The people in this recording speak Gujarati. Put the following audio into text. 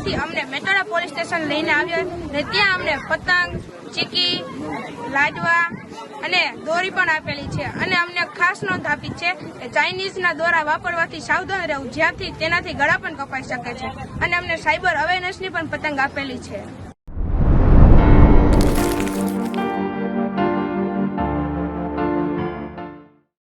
ત્યાંથી અમને મેટોડા પોલીસ સ્ટેશન લઈને આવ્યો ને ત્યાં અમને પતંગ, ચીકી, લાડવા અને દોરી પણ આપેલી છે અને અમને ખાસ નોંધ આપી છે કે ચાઇનીઝના દોરા વાપરવાથી સાવધાન રહેવું, જ્યાંથી તેનાથી ગળા પણ કપાઈ શકે છે અને અમને સાયબર અવેરનેસની પણ પતંગ આપેલી છે.